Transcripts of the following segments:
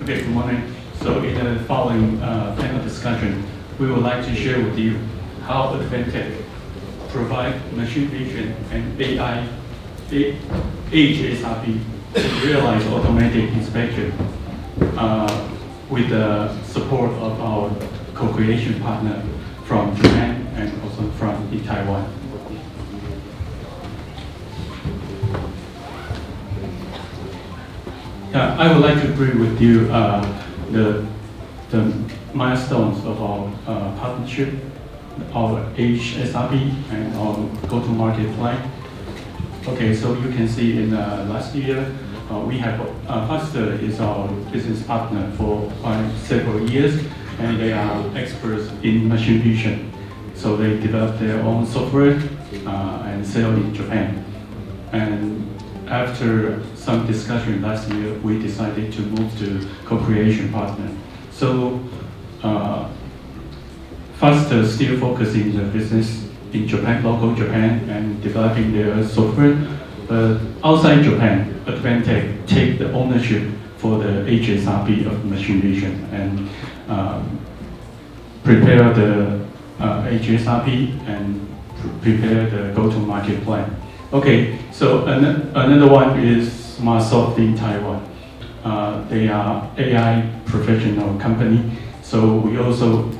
Okay, good morning. So in the following panel discussion, we would like to share with you how Advantech provide machine vision and AI HSRP to realize automatic inspection with the support of our co-creation partner from Japan and also from Taiwan. I would like to bring with you the milestones of our partnership, our HSRP, and our go-to-market plan. Okay, so you can see in last year, we have Foster is our business partner for several years, and they are experts in machine vision. So they develop their own software and sell in Japan. And after some discussion last year, we decided to move to co-creation partner. So Foster still focusing the business in Japan, local Japan, and developing their software. But outside Japan, Advantech take the ownership for the HSRP of machine vision and prepare the HSRP and prepare the go-to-market plan. Okay, so another one is SmartSoft in Taiwan. They are AI professional company. So we also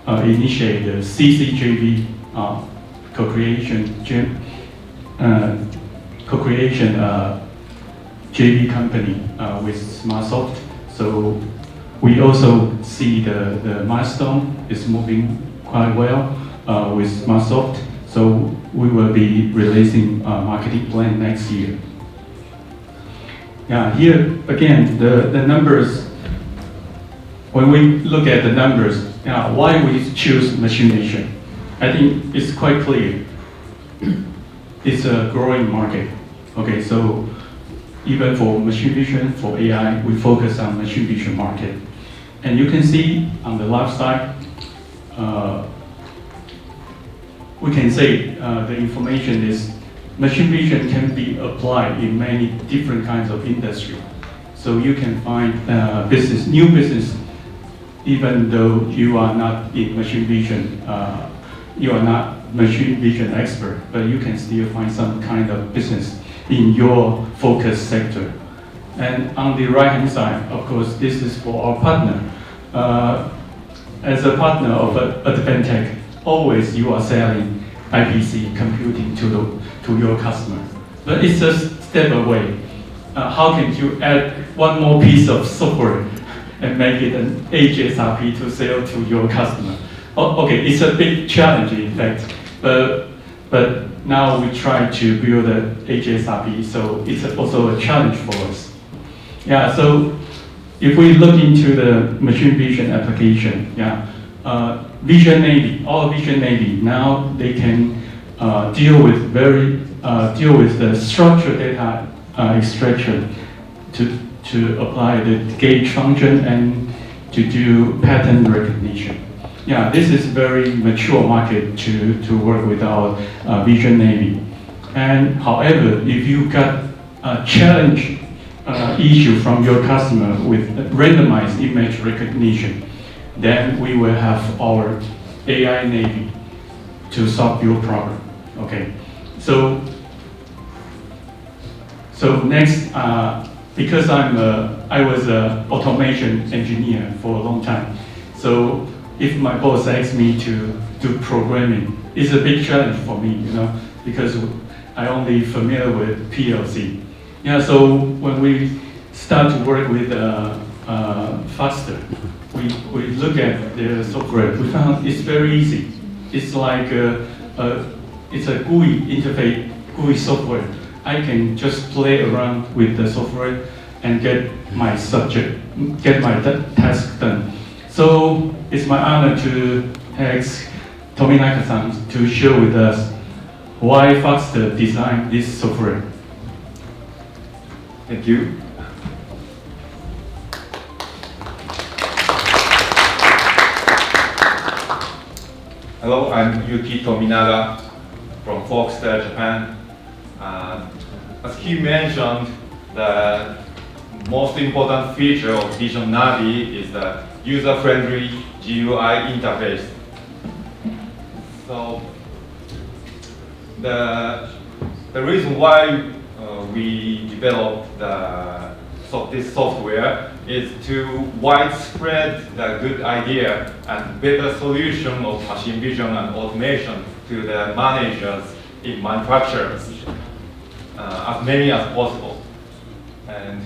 initiate the CCJV co-creation JV company with SmartSoft. So we also see the milestone is moving quite well with SmartSoft. So we will be releasing a marketing plan next year. Yeah, here again, the numbers, when we look at the numbers, why we choose machine vision, I think it's quite clear. It's a growing market. Okay, so even for machine vision, for AI, we focus on machine vision market. And you can see on the left side, we can say the information is machine vision can be applied in many different kinds of industry. So you can find new business, even though you are not in machine vision, you are not machine vision expert, but you can still find some kind of business in your focus sector. And on the right-hand side, of course, this is for our partner. As a partner of Advantech, always you are selling IPC computing to your customer. But it's a step away. How can you add one more piece of software and make it an HSRP to sell to your customer? Okay, it's a big challenge in fact, but now we try to build a HSRP, so it's also a challenge for us. Yeah, so if we look into the machine vision application, Vision Navy, all Vision Navy, now they can deal with the structured data extraction to apply the gauge function and to do pattern recognition. Yeah, this is very mature market to work with our Vision Navy. And however, if you got a challenge issue from your customer with randomized image recognition, then we will have our AI Navy to solve your problem. Okay, so next, because I was an automation engineer for a long time, so if my boss asks me to do programming, it's a big challenge for me, because I only familiar with PLC. Yeah, so when we start to work with Foster, we look at the software. We found it's very easy. It's like it's a GUI interface, GUI software. I can just play around with the software and get my task done. So it's my honor to ask Tominaka-san to share with us why Foster designed this software. Thank you. Hello, I'm Yuki Tominaga from Foxter, Japan. As he mentioned, most important feature of Vision Navi is the user-friendly GUI interface. So the reason why we developed this software is to widespread the good idea and better solution of machine vision and automation to the managers in manufacturers, as many as possible. And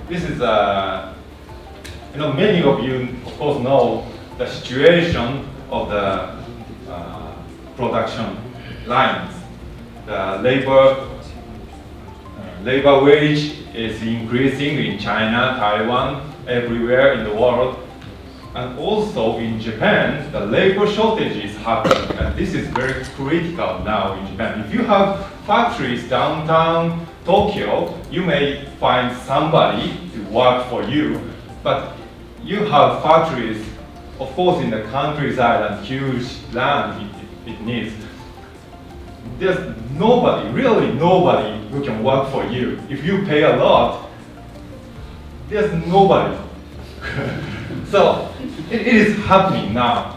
this is many of you, of course, know the situation of the production lines. The labor wage is increasing in China, Taiwan, everywhere in the world. And also in Japan, the labor shortage is happening. And this is very critical now in Japan. If you have factories downtown Tokyo, you may find somebody to work for you. But you have factories, of course, in the countryside and huge land it needs. There's nobody, really nobody, who can work for you. If you pay a lot, there's nobody. So it is happening now.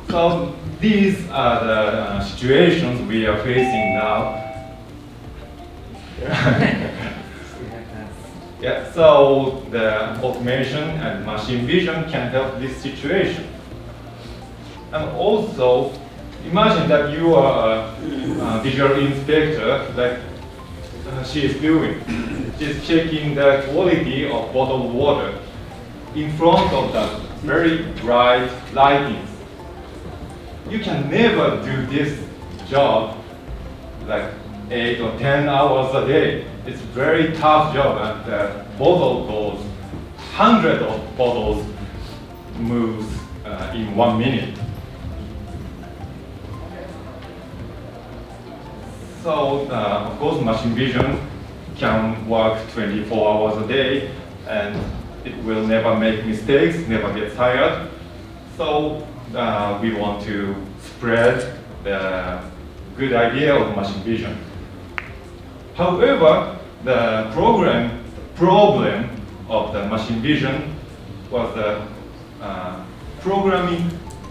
So these are the situations we are facing now. Yeah, so the automation and machine vision can help this situation. And also, imagine that you are a visual inspector, like she is doing. She's checking the quality of bottled water in front of the very bright lighting. You can never do this job like 8 or 10 hours a day. It's a very tough job, and the bottle goes, hundreds of bottles moves in 1 minute. So, of course, machine vision can work 24 hours a day, and it will never make mistakes, never get tired. So, we want to spread the good idea of machine vision. However, the problem of the machine vision was the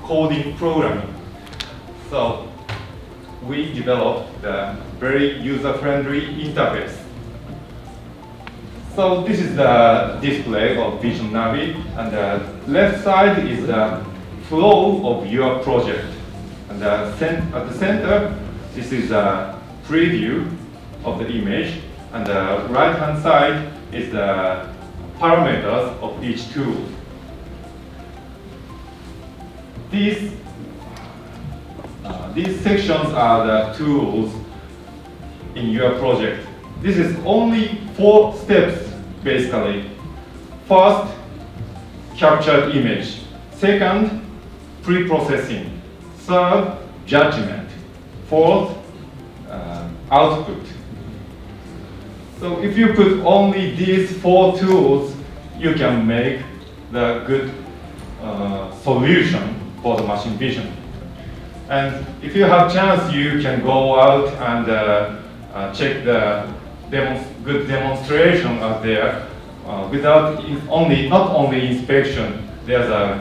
coding programming. So we developed the very user-friendly interface. So this is the display of Vision Navi, and the left side is the flow of your project. And at the center, this is a preview of the image, and the right-hand side is the parameters of each tool. These sections are the tools in your project. This is only 4 steps, basically. First, captured image. Second, pre-processing. Third, judgment. Fourth, output. So if you put only these 4 tools, you can make the good solution for the machine vision. And if you have chance, you can go out and check the good demonstration out there. Not only inspection, there's a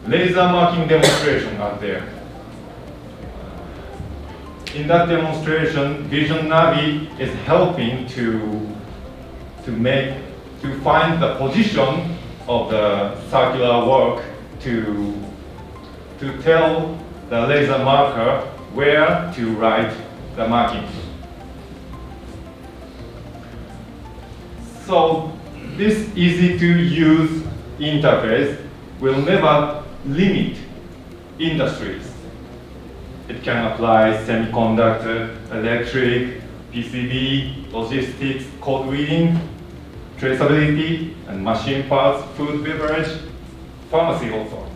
laser marking demonstration out there. In that demonstration, Vision Navi is helping to find the position of the circular work to tell the laser marker where to write the marking. So this easy to use interface will never limit industries. It can apply semiconductor, electric, PCB, logistics, code reading, traceability, and machine parts, food, beverage, pharmacy also.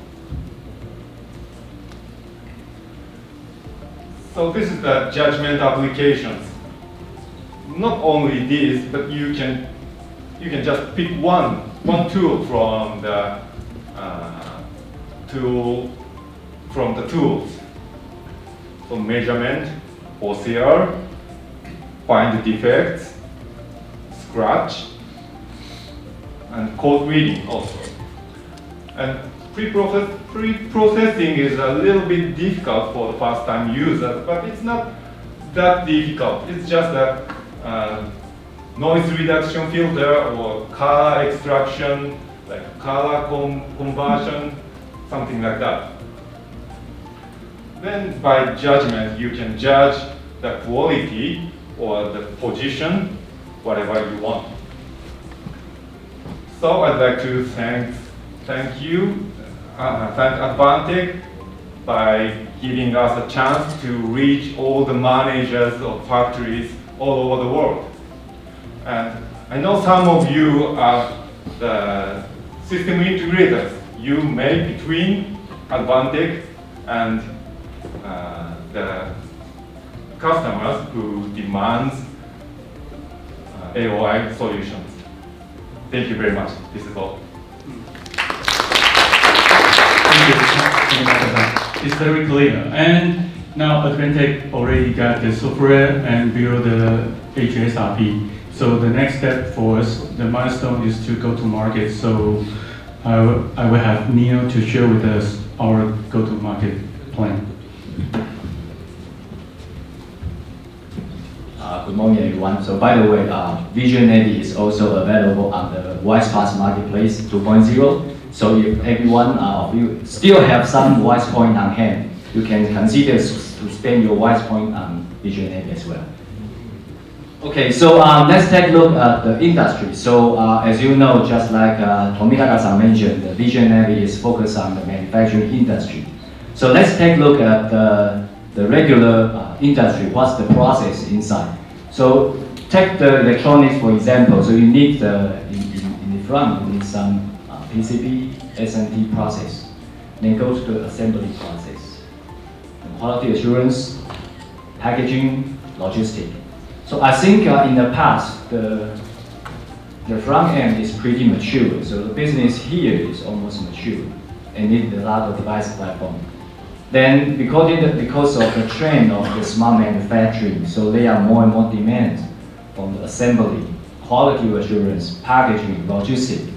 So this is the judgment applications. Not only this, but you can just pick one tool from the tools. So measurement, OCR, find defects, scratch, and code reading also. And pre-processing is a little bit difficult for the first-time users, but it's not that difficult. It's just a noise reduction filter or color extraction, like color conversion, something like that. Then by judgment, you can judge the quality or the position, whatever you want. So I'd like to thank Advantech by giving us a chance to reach all the managers of factories all over the world. And I know some of you are the system integrators. You make between Advantech and the customers who demands AOI solutions. Thank you very much. This is all. Thank you. It's very clear. And now Advantech already got the software and build the HSRP. So the next step for us, the milestone is to go to market. So I will have Neil to share with us our go-to-market plan. Good morning, everyone. So by the way, Vision Navy is also available on the Voice Pass Marketplace 2.0. So if everyone of you still have some voice point on hand, you can consider to spend your voice point on Vision Navy as well. Okay, so let's take a look at the industry. So as you know, just like Tominaga-san mentioned, the Vision Navy is focused on the manufacturing industry. So let's take a look at the regular industry. What's the process inside? So take the electronics for example. So you need in the front you need some PCB, SMT process. Then go to the assembly process, the quality assurance, packaging, logistics. So I think in the past the front end is pretty mature. So the business here is almost mature and need a lot of device platform. Then because of the trend of the smart manufacturing, so there are more and more demands from the assembly, quality assurance, packaging, logistics.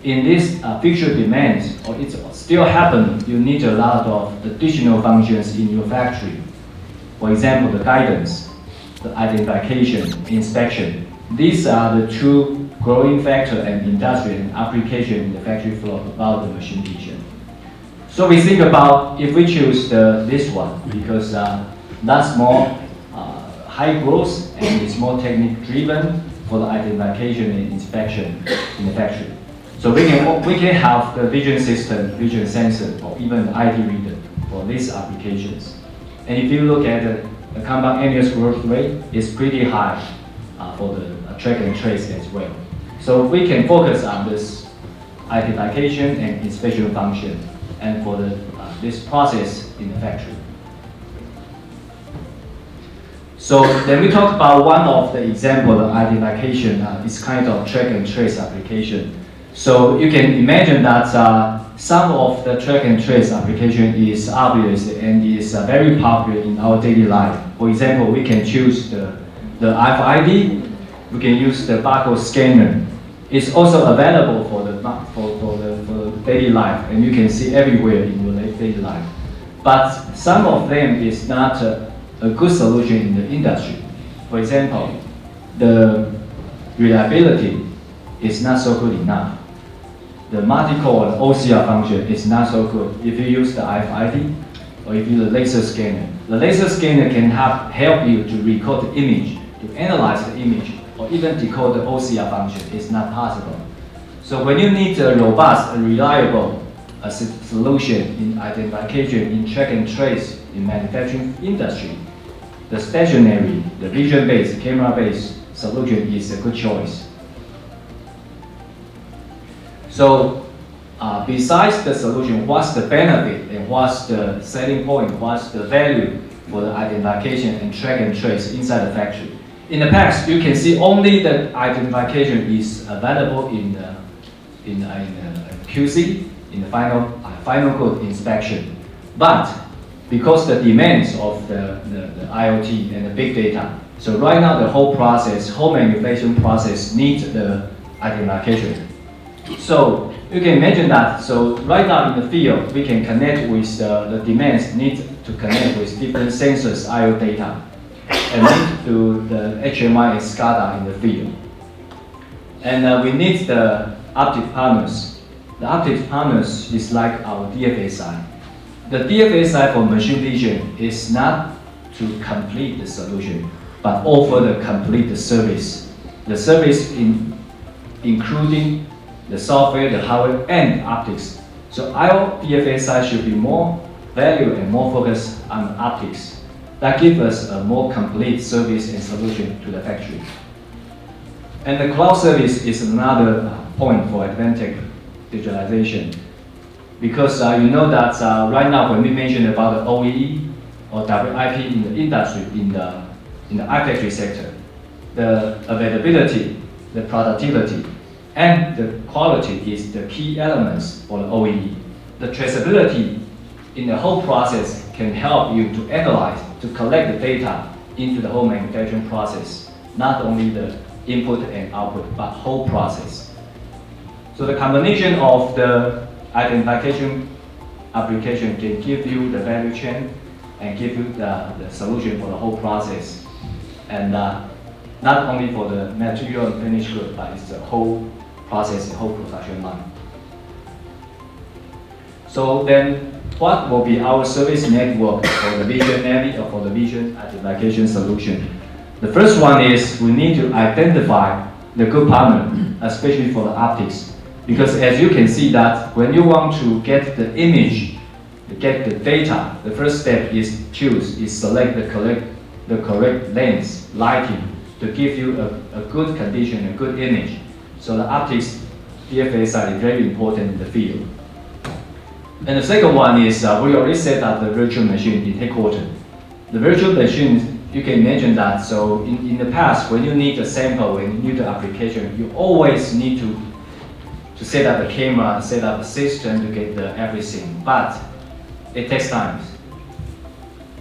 In this future demands, or it's still happening, you need a lot of additional functions in your factory. For example, the guidance, the identification, inspection. These are the two growing factors and industry and application in the factory floor about the machine vision. So we think about if we choose this one because that's more high growth and it's more technique driven for the identification and inspection in the factory. So we can have the vision system, vision sensor, or even the ID reader for these applications. And if you look at the compound annual growth rate, it's pretty high for the track and trace as well. So we can focus on this identification and inspection function, and for this process in the factory. So then we talk about one of the example of identification, this kind of track and trace application. So you can imagine that some of the track and trace application is obvious and is very popular in our daily life. For example, we can choose the RFID, we can use the barcode scanner. It's also available for the daily life, and you can see everywhere in your daily life. But some of them is not a good solution in the industry. For example, the reliability is not so good enough. The multi-core OCR function is not so good if you use the RFID or if you use the laser scanner. The laser scanner can help you to record the image, to analyze the image, or even decode the OCR function. It's not possible. So when you need a robust and reliable solution in identification, in track and trace, in manufacturing industry, the stationary, the vision-based, camera-based solution is a good choice. So besides the solution, what's the benefit and what's the selling point, what's the value for the identification and track and trace inside the factory? In the past, you can see only the identification is available in QC, in the final good inspection. But because the demands of the IoT and the big data. So right now the whole process, whole manufacturing process needs the identification. So you can imagine that. So right now in the field, we can connect with the demands need to connect with different sensors, IoT data, and need to the HMI and SCADA in the field. And we need the optic partners. The optic partners is like our DFSI. The DFSI for machine vision is not to complete the solution, but offer the complete service. The service including the software, the hardware, and optics. So our DFSI should be more value and more focused on optics. That gives us a more complete service and solution to the factory. And the cloud service is another point for Advantech digitalization. Because you know that right now when we mention about the OEE or WIP in the industry, in the iFactory sector, the availability, the productivity, and the quality is the key elements for the OEE. The traceability in the whole process can help you to analyze, to collect the data into the whole manufacturing process, not only the input and output, but whole process. So the combination of the identification application can give you the value chain and give you the solution for the whole process. And not only for the material and finished good, but it's the whole process, the whole production line. So then, what will be our service network for the vision Navi or for the vision identification solution? The first one is we need to identify the good partner, especially for the optics. Because as you can see that when you want to get the image, get the data, the first step is select the correct lens, lighting, to give you a good condition, a good image. So the optics DFSI is very important in the field. And the second one is we already set up the virtual machine in headquarters. The virtual machine, you can imagine that. So in the past, when you need a sample, when you need the application, you always need to set up the camera, set up a system to get everything. But it takes time.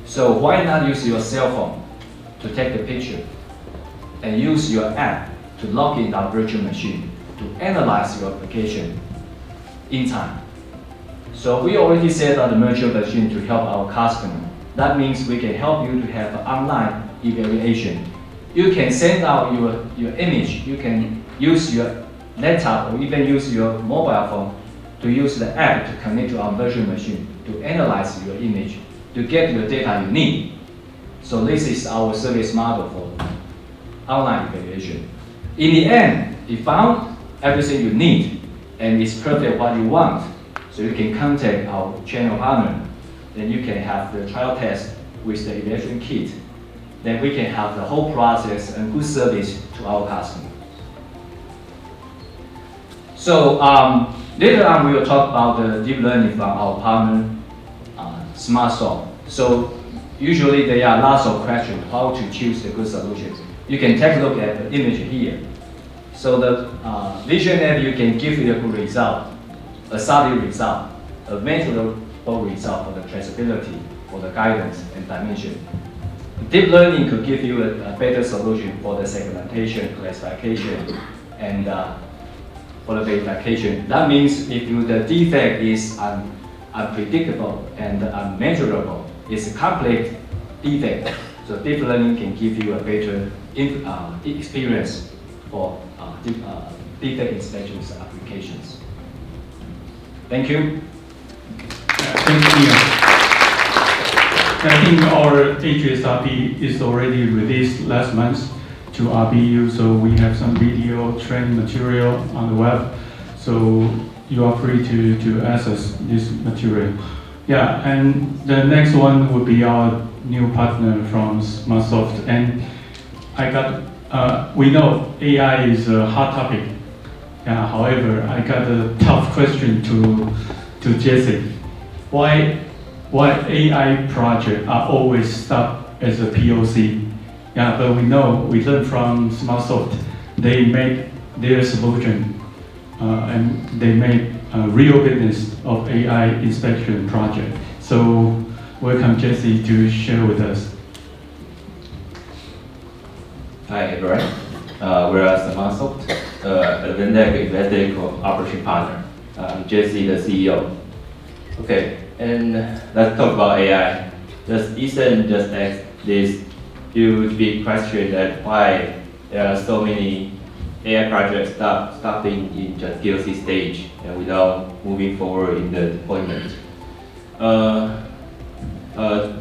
So why not use your cell phone to take the picture and use your app to log in our virtual machine to analyze your application in time. So we already set up the virtual machine to help our customer. That means we can help you to have an online evaluation. You can send out your image. You can use your laptop or even use your mobile phone to use the app to connect to our virtual machine to analyze your image, to get your data you need. So this is our service model for online evaluation. In the end, you found everything you need and it's perfect what you want. So you can contact our channel partner. Then you can have the trial test with the evaluation kit. Then we can have the whole process and good service to our customer. So later on, we will talk about the deep learning from our partner, SmartSoft. So usually there are lots of questions how to choose the good solution. You can take a look at the image here. So the vision app, you can give you a good result, a solid result, a measurable result for the traceability, for the guidance and dimension. Deep learning could give you a better solution for the segmentation, classification, and for the verification. That means if the defect is unpredictable and unmeasurable, it's a complex defect. So deep learning can give you a better experience for defect inspection applications. Thank you. Thank you. I think our HSRP is already released last month to RBU, so we have some video training material on the web. So you are free to access this material. Yeah, and the next one would be our new partner from SmartSoft. And we know AI is a hot topic. However, I got a tough question to Jesse. Why AI projects are always stopped as a POC? But we learned from SmartSoft, they made their solution and they made a real business of AI inspection project. So welcome Jesse to share with us. Hi everyone, we are Samasoft, Advantech Investor Operation Partner. I'm Jesse, the CEO. Okay, and let's talk about AI. Just Ethan just asked this huge big question that why there are so many AI projects stopping in just POC stage and without moving forward in the deployment.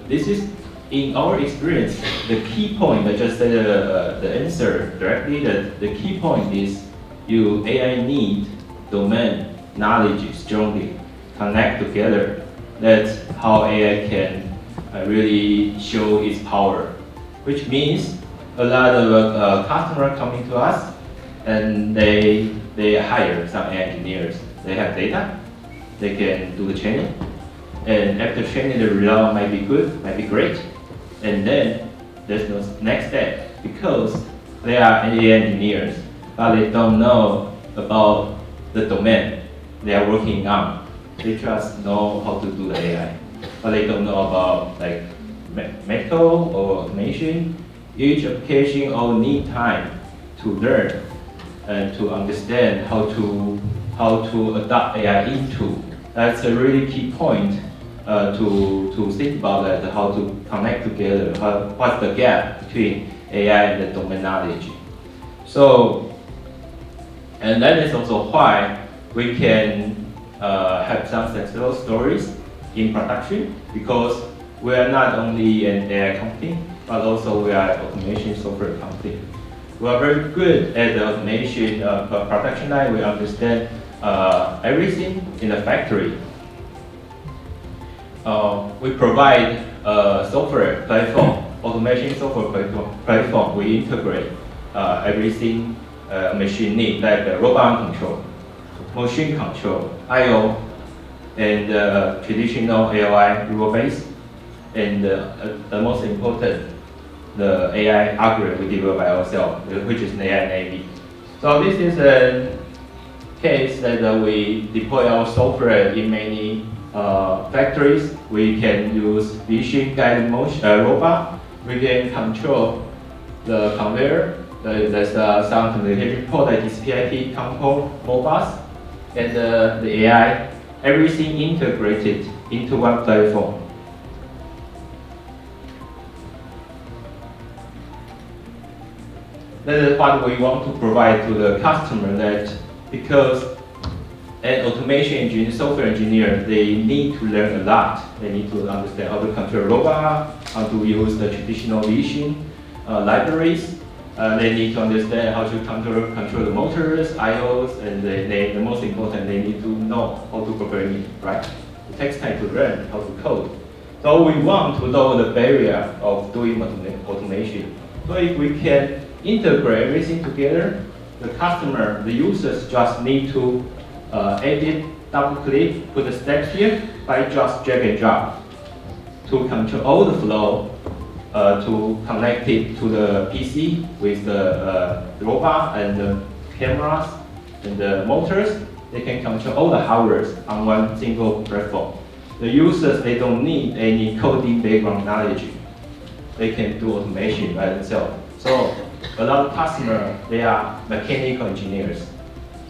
This is, in our experience, the key point. I just said the answer directly. That the key point is AI need domain knowledge strongly connect together. That's how AI can really show its power. Which means a lot of customers coming to us and they hire some AI engineers. They have data, they can do the training, and after training the result might be good, might be great, and then there's no next step because they are AI engineers, but they don't know about the domain they are working on. They just know how to do the AI, but they don't know about like medical or automation. Each application all need time to learn and to understand how to adopt AI into. That's a really key point to think about that, how to connect together, what's the gap between AI and the domain knowledge. So, and that is also why we can have some successful stories in production, because we are not only an AI company, but also we are an automation software company. We are very good at the automation production line. We understand everything in the factory. We provide a software platform, automation software platform. We integrate everything machine need, like robot control, motion control, I/O, and traditional AOI rule-based, and the most important, the AI algorithm we develop by ourselves, which is an AI Navy. So this is a case that we deploy our software in many factories. We can use vision guided motion robot. We can control the conveyor. There's some communication port that is PIP control robots, and the AI. Everything integrated into one platform. That is what we want to provide to the customer, that because an automation engineer, software engineer, they need to learn a lot. They need to understand how to control robot, how to use the traditional vision libraries. They need to understand how to control the motors, IOs, and the most important, they need to know how to program it, right? It takes time to learn how to code. So we want to lower the barrier of doing automation. So if we can integrate everything together, the customer, the users just need to edit, double click, put the steps here, by just drag and drop to control all the flow, to connect it to the PC with the robot and the cameras and the motors. They can control all the hardware on one single platform. The users, they don't need any coding background knowledge. They can do automation by themselves. So a lot of customers, they are mechanical engineers,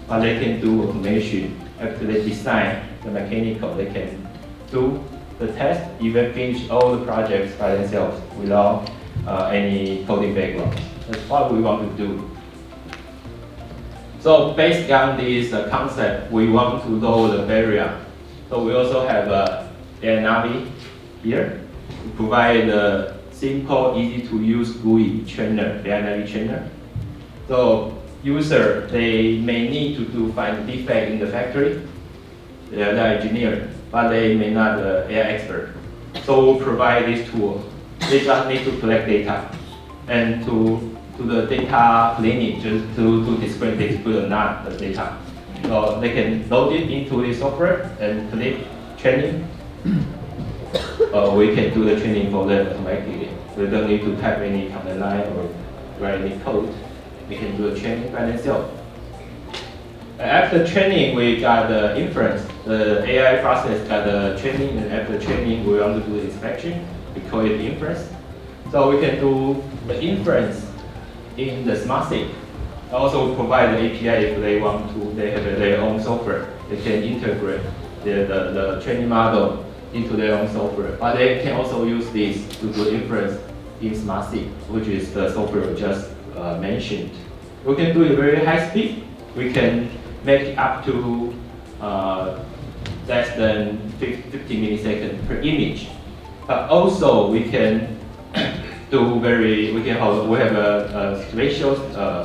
but they can do automation. After they design the mechanical, they can do the test, even finish all the projects by themselves without any coding background. That's what we want to do. So based on this concept, we want to lower the barrier. So we also have AI Navi here to provide a simple, easy to use GUI trainer, AI Navi trainer. So user, they may need to find defect in the factory. They are not engineer, but they may not be AI expert. So we'll provide this tool. They just need to collect data and to the data cleaning, just to display this good or not the data. So they can load it into the software and click training. We can do the training for them automatically. We don't need to type any command line or write any code. We can do the training by themselves. After training, we got the inference. The AI process got the training, and after training, we want to do the inspection. We call it inference. So we can do the inference in the smart SIG. Also provide the API if they want to. They have their own software. They can integrate the training model into their own software. But they can also use this to do inference in smart SIG, which is the software we just mentioned. We can do it very high speed. We can make it up to less than 50 milliseconds per image. But also we can we have a spatial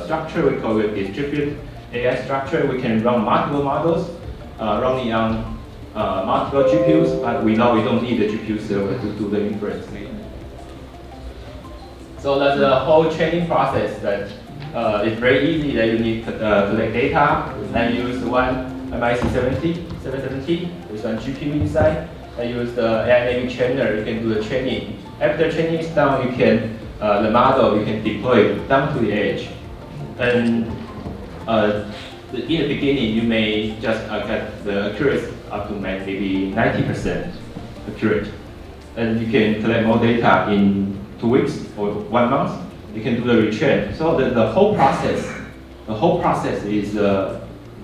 structure. We call it distributed AI structure. We can run multiple models running on multiple GPUs, but we know we don't need the GPU server to do the inference. So that's the whole training process that it's very easy that you need to collect data and use one MIC770 with one GPU inside. And use the AI native trainer, you can do the training. After training is done, you can the model you can deploy it down to the edge. And in the beginning, you may just get the accuracy up to maybe 90% accurate. And you can collect more data in 2 weeks or 1 month. You can do the retrain. So the whole process is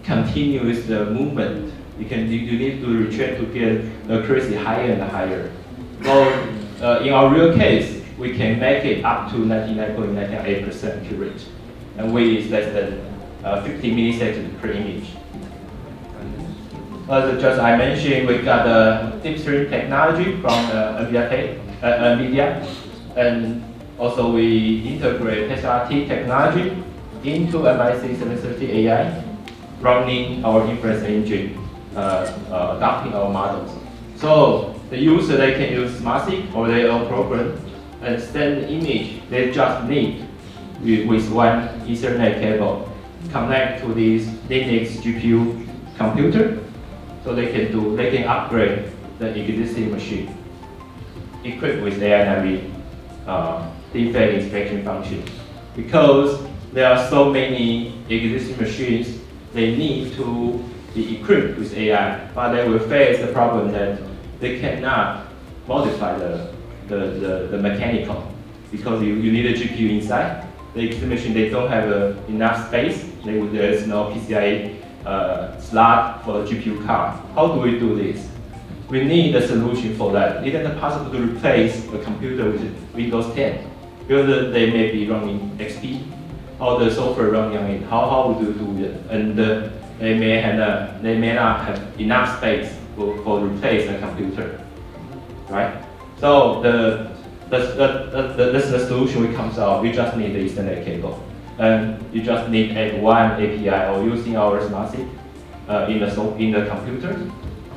continuous movement. You need to retrain to get the accuracy higher and higher. So in our real case, we can make it up to 99.98% accurate, and with less than 50 milliseconds per image. As just I mentioned, we got the deep stream technology from NVIDIA, and also we integrate SRT technology into MIC730 AI, running our inference engine, adapting our models. So the user, they can use SmartSig or their own program and send the image. They just need with one Ethernet cable connect to this Linux GPU computer, so they can upgrade the existing machine equipped with AI defect inspection function. Because there are so many existing machines, they need to be equipped with AI, but they will face the problem that they cannot modify the mechanical, because you need a GPU inside. The existing machine, they don't have enough space. There is no PCIe slot for the GPU card. How do we do this? We need a solution for that. It is possible to replace a computer with Windows 10, because they may be running XP, or the software running on it. How would you do it? And they may not have enough space for replace the computer, right? So that's the solution we comes out. We just need the Ethernet cable, and you just need one API or using our SmartSig in the computer.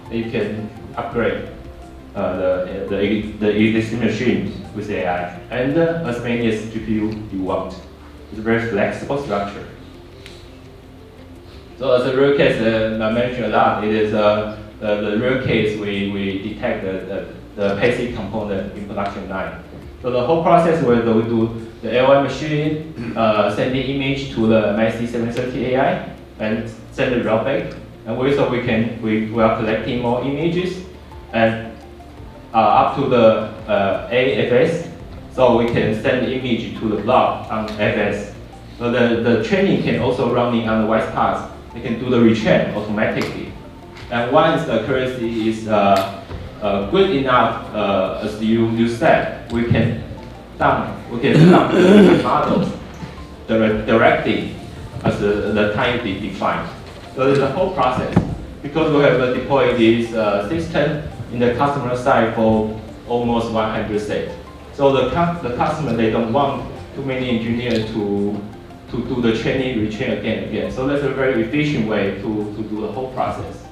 You can upgrade the existing machines with AI and as many as GPU you want. It's a very flexible structure. So as a real case, I mentioned a lot. It is the real case we detect the basic component in production line. So the whole process where we do the L1 machine, send the image to the MIC730 AI and send the result back. And we are collecting more images and up to the AFS, so we can send the image to the block on FS. So the training can also running on the white path. They can do the retrain automatically. And once the accuracy is good enough, as you said, we can dump the models directly as the time defined. So there's a whole process, because we have deployed this system in the customer side for almost 100 states. So the customer, they don't want too many engineers to do the training, retrain again and again. So that's a very efficient way to do the whole process.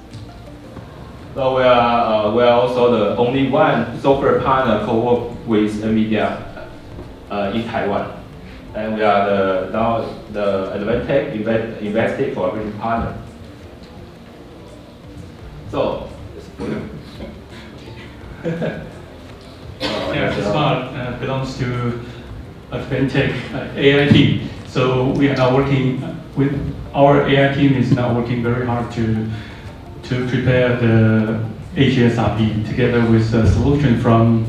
So we are also the only one software partner co-work with NVIDIA in Taiwan. And we are now the Advantech invested collaboration partner. So, Smart belongs to Advantech AI team. So we are working with our AI team is now working very hard to prepare the HSRP together with a solution from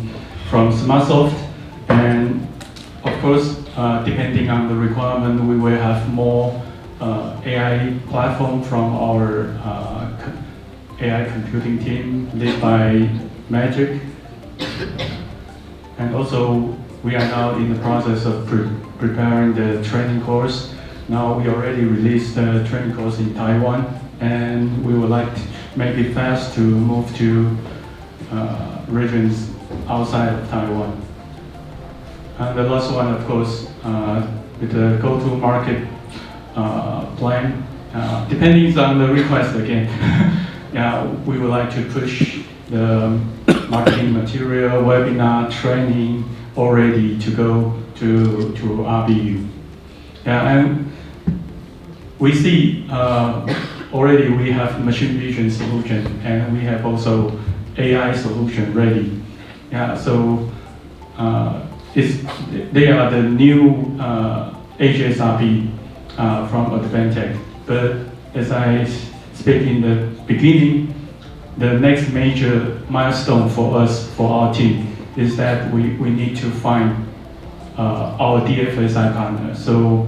SmartSoft, and of course, depending on the requirement, we will have more AI platform from our AI computing team led by Magic. And also, we are now in the process of preparing the training course. Now we already released the training course in Taiwan, and we would like to make it fast to move to regions outside of Taiwan. And the last one, of course, with the go-to-market plan, depending on the request again. Yeah, we would like to push the marketing material, webinar, training, already to go to RBU. Yeah, and we see already we have machine vision solution, and we have also AI solution ready. Yeah, so they are the new HSRP from Advantech. But as I speak in the beginning, the next major milestone for us, for our team, is that we need to find our DFSI partner. So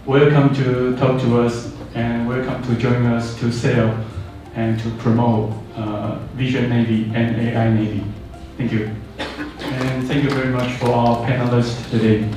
welcome to talk to us, and welcome to join us to sell and to promote Vision Navy and AI Navy. Thank you. And thank you very much for our panelists today.